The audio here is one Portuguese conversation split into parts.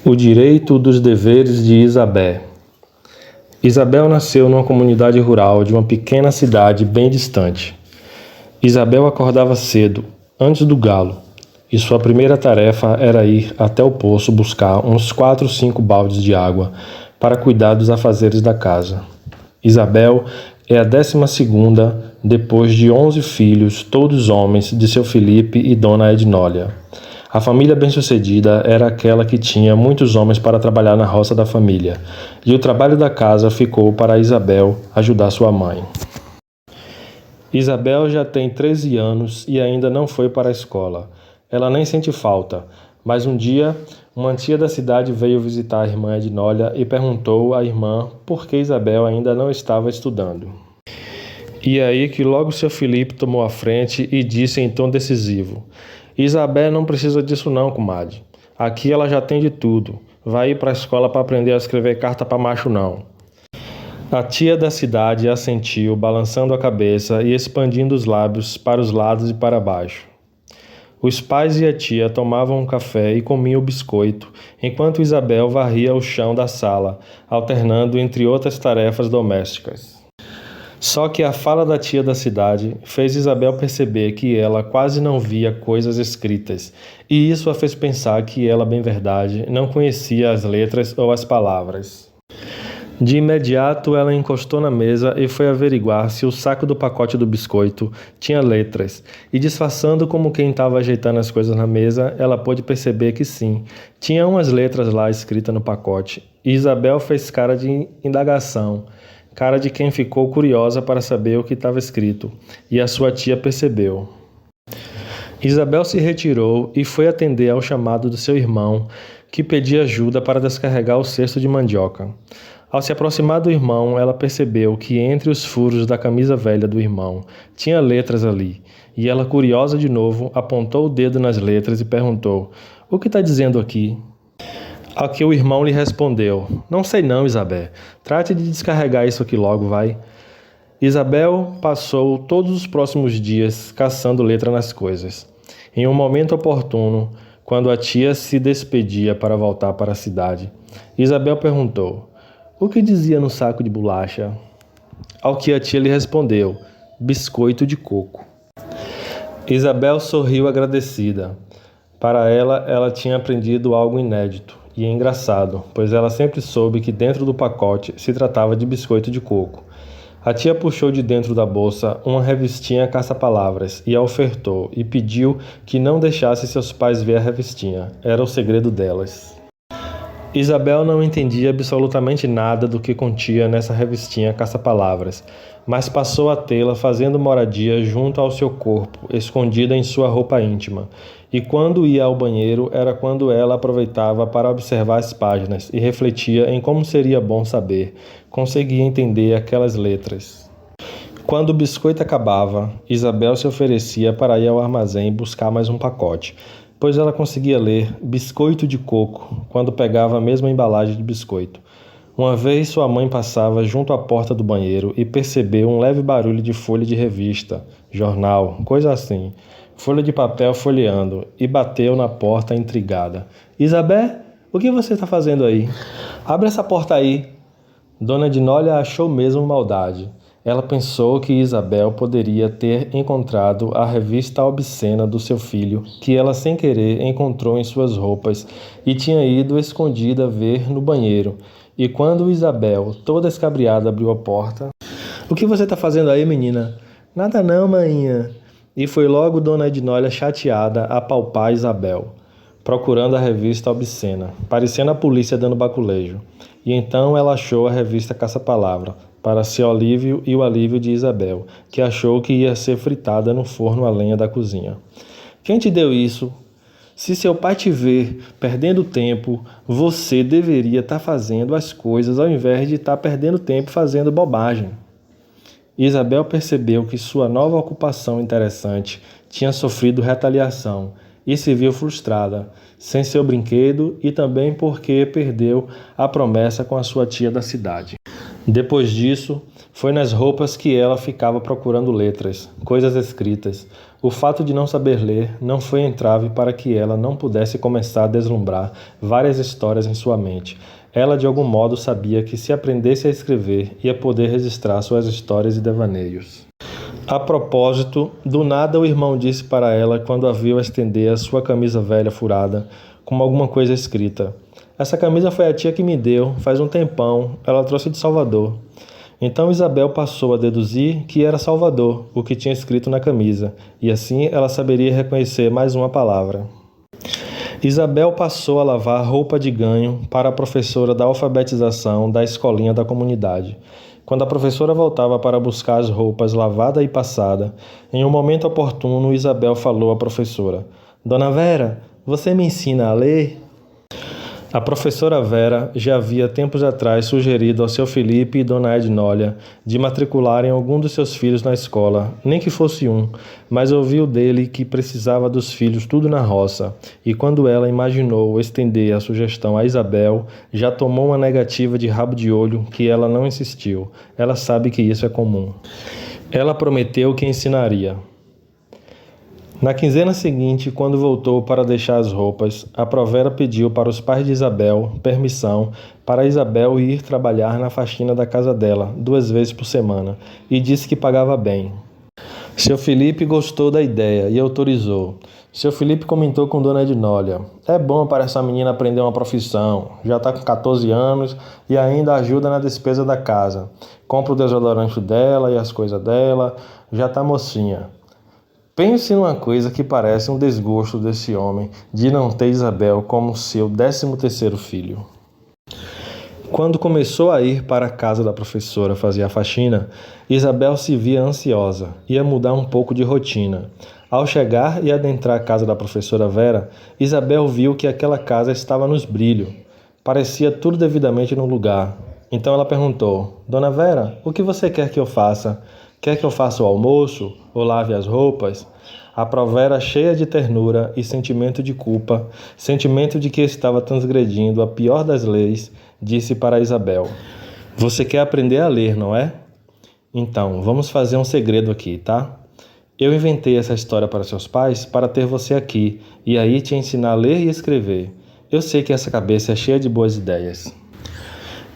O direito dos deveres de Isabel. Isabel nasceu numa comunidade rural de uma pequena cidade bem distante. Isabel acordava cedo, antes do galo, e sua primeira tarefa era ir até o poço buscar uns 4 ou 5 baldes de água para cuidar dos afazeres da casa. Isabel é a 12ª depois de 11 filhos, todos homens, de seu Felipe e Dona Ednólia. A família bem-sucedida era aquela que tinha muitos homens para trabalhar na roça da família, e o trabalho da casa ficou para Isabel ajudar sua mãe. Isabel já tem 13 anos e ainda não foi para a escola. Ela nem sente falta, mas um dia, uma tia da cidade veio visitar a irmã Ednólia e perguntou à irmã por que Isabel ainda não estava estudando. E aí que logo seu Felipe tomou a frente e disse em tom decisivo: Isabel não precisa disso não, comadre. Aqui ela já tem de tudo. Vai ir para a escola para aprender a escrever carta para macho não. A tia da cidade assentiu, balançando a cabeça e expandindo os lábios para os lados e para baixo. Os pais e a tia tomavam um café e comiam o biscoito, enquanto Isabel varria o chão da sala, alternando entre outras tarefas domésticas. Só que a fala da tia da cidade fez Isabel perceber que ela quase não via coisas escritas, e isso a fez pensar que ela, bem verdade, não conhecia as letras ou as palavras. De imediato, ela encostou na mesa e foi averiguar se o saco do pacote do biscoito tinha letras, e disfarçando como quem estava ajeitando as coisas na mesa, ela pôde perceber que sim, tinha umas letras lá escritas no pacote, e Isabel fez cara de indagação, cara de quem ficou curiosa para saber o que estava escrito, e a sua tia percebeu. Isabel se retirou e foi atender ao chamado do seu irmão, que pedia ajuda para descarregar o cesto de mandioca. Ao se aproximar do irmão, ela percebeu que entre os furos da camisa velha do irmão tinha letras ali, e ela, curiosa de novo, apontou o dedo nas letras e perguntou: "O que está dizendo aqui?" Ao que o irmão lhe respondeu: "Não sei não, Isabel. Trate de descarregar isso aqui logo, vai." Isabel passou todos os próximos dias caçando letra nas coisas. Em um momento oportuno, quando a tia se despedia para voltar para a cidade, Isabel perguntou: "O que dizia no saco de bolacha?" Ao que a tia lhe respondeu: "Biscoito de coco." Isabel sorriu agradecida. Para ela, ela tinha aprendido algo inédito. E é engraçado, pois ela sempre soube que dentro do pacote se tratava de biscoito de coco. A tia puxou de dentro da bolsa uma revistinha caça-palavras e a ofertou e pediu que não deixasse seus pais ver a revistinha. Era o segredo delas. Isabel não entendia absolutamente nada do que continha nessa revistinha caça-palavras, mas passou a tê-la fazendo moradia junto ao seu corpo, escondida em sua roupa íntima. E quando ia ao banheiro era quando ela aproveitava para observar as páginas e refletia em como seria bom saber, conseguia entender aquelas letras. Quando o biscoito acabava, Isabel se oferecia para ir ao armazém buscar mais um pacote, pois ela conseguia ler biscoito de coco quando pegava a mesma embalagem de biscoito. Uma vez sua mãe passava junto à porta do banheiro e percebeu um leve barulho de folha de revista, jornal, coisa assim, folha de papel folheando, e bateu na porta intrigada. "Isabel, o que você está fazendo aí? Abre essa porta aí." Dona Ednólia achou mesmo maldade. Ela pensou que Isabel poderia ter encontrado a revista obscena do seu filho, que ela sem querer encontrou em suas roupas e tinha ido escondida ver no banheiro. E quando Isabel, toda escabriada, abriu a porta: "O que você está fazendo aí, menina?" "Nada não, mainha." E foi logo Dona Ednólia, chateada, apalpar Isabel, procurando a revista obscena, parecendo a polícia dando baculejo. E então ela achou a revista caça-palavra, para seu alívio e o alívio de Isabel, que achou que ia ser fritada no forno a lenha da cozinha. "Quem te deu isso? Se seu pai te ver perdendo tempo, você deveria estar fazendo as coisas ao invés de estar perdendo tempo fazendo bobagem." Isabel percebeu que sua nova ocupação interessante tinha sofrido retaliação e se viu frustrada, sem seu brinquedo e também porque perdeu a promessa com a sua tia da cidade. Depois disso, foi nas roupas que ela ficava procurando letras, coisas escritas. O fato de não saber ler não foi entrave para que ela não pudesse começar a deslumbrar várias histórias em sua mente. Ela de algum modo sabia que se aprendesse a escrever, ia poder registrar suas histórias e devaneios. A propósito, do nada o irmão disse para ela quando a viu estender a sua camisa velha furada, com alguma coisa escrita. Essa camisa foi a tia que me deu, faz um tempão, ela trouxe de Salvador. Então Isabel passou a deduzir que era Salvador, o que tinha escrito na camisa, e assim ela saberia reconhecer mais uma palavra. Isabel passou a lavar roupa de ganho para a professora da alfabetização da escolinha da comunidade. Quando a professora voltava para buscar as roupas lavada e passada, em um momento oportuno Isabel falou à professora: Dona Vera, você me ensina a ler? A professora Vera já havia tempos atrás sugerido ao seu Felipe e Dona Ednólia de matricularem algum dos seus filhos na escola, nem que fosse um, mas ouviu dele que precisava dos filhos tudo na roça, e quando ela imaginou estender a sugestão a Isabel, já tomou uma negativa de rabo de olho que ela não insistiu. Ela sabe que isso é comum. Ela prometeu que ensinaria. Na quinzena seguinte, quando voltou para deixar as roupas, a Provera pediu para os pais de Isabel permissão para Isabel ir trabalhar na faxina da casa dela 2 vezes por semana e disse que pagava bem. Seu Felipe gostou da ideia e autorizou. Seu Felipe comentou com Dona Ednólia: é bom para essa menina aprender uma profissão, já está com 14 anos e ainda ajuda na despesa da casa. Compra o desodorante dela e as coisas dela, já está mocinha. Pense numa coisa que parece um desgosto desse homem de não ter Isabel como seu 13º filho. Quando começou a ir para a casa da professora fazer a faxina, Isabel se via ansiosa, ia mudar um pouco de rotina. Ao chegar e adentrar a casa da professora Vera, Isabel viu que aquela casa estava nos brilhos. Parecia tudo devidamente no lugar. Então ela perguntou: Dona Vera, o que você quer que eu faça? Quer que eu faça o almoço ou lave as roupas? A Provera, cheia de ternura e sentimento de culpa, sentimento de que estava transgredindo a pior das leis, disse para Isabel: Você quer aprender a ler, não é? Então, vamos fazer um segredo aqui, tá? Eu inventei essa história para seus pais para ter você aqui e aí te ensinar a ler e escrever. Eu sei que essa cabeça é cheia de boas ideias.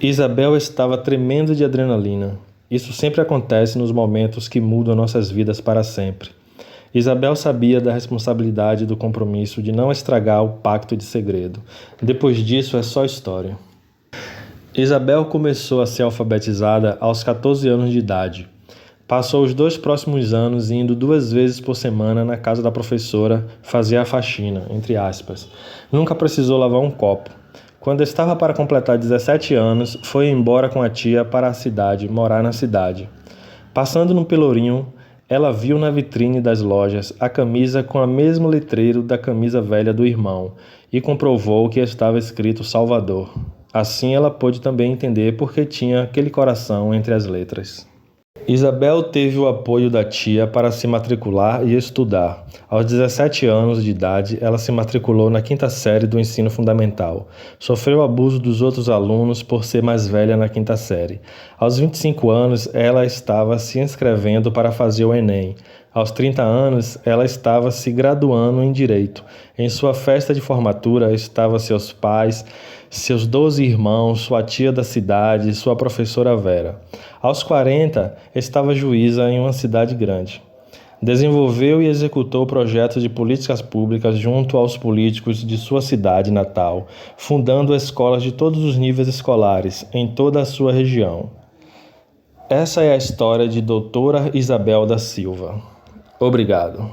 Isabel estava tremendo de adrenalina. Isso sempre acontece nos momentos que mudam nossas vidas para sempre. Isabel sabia da responsabilidade do compromisso de não estragar o pacto de segredo. Depois disso é só história. Isabel começou a ser alfabetizada aos 14 anos de idade. Passou os 2 próximos anos indo 2 vezes por semana na casa da professora fazer a faxina, entre aspas. Nunca precisou lavar um copo. Quando estava para completar 17 anos, foi embora com a tia para a cidade, morar na cidade. Passando no Pelourinho, ela viu na vitrine das lojas a camisa com o mesmo letreiro da camisa velha do irmão e comprovou que estava escrito Salvador. Assim ela pôde também entender por que tinha aquele coração entre as letras. Isabel teve o apoio da tia para se matricular e estudar. Aos 17 anos de idade, ela se matriculou na 5ª série do ensino fundamental. Sofreu abuso dos outros alunos por ser mais velha na 5ª série. Aos 25 anos, ela estava se inscrevendo para fazer o Enem. Aos 30 anos, ela estava se graduando em Direito. Em sua festa de formatura estavam seus pais, seus 12 irmãos, sua tia da cidade e sua professora Vera. Aos 40, estava juíza em uma cidade grande. Desenvolveu e executou projetos de políticas públicas junto aos políticos de sua cidade natal, fundando escolas de todos os níveis escolares em toda a sua região. Essa é a história de Doutora Isabel da Silva. Obrigado.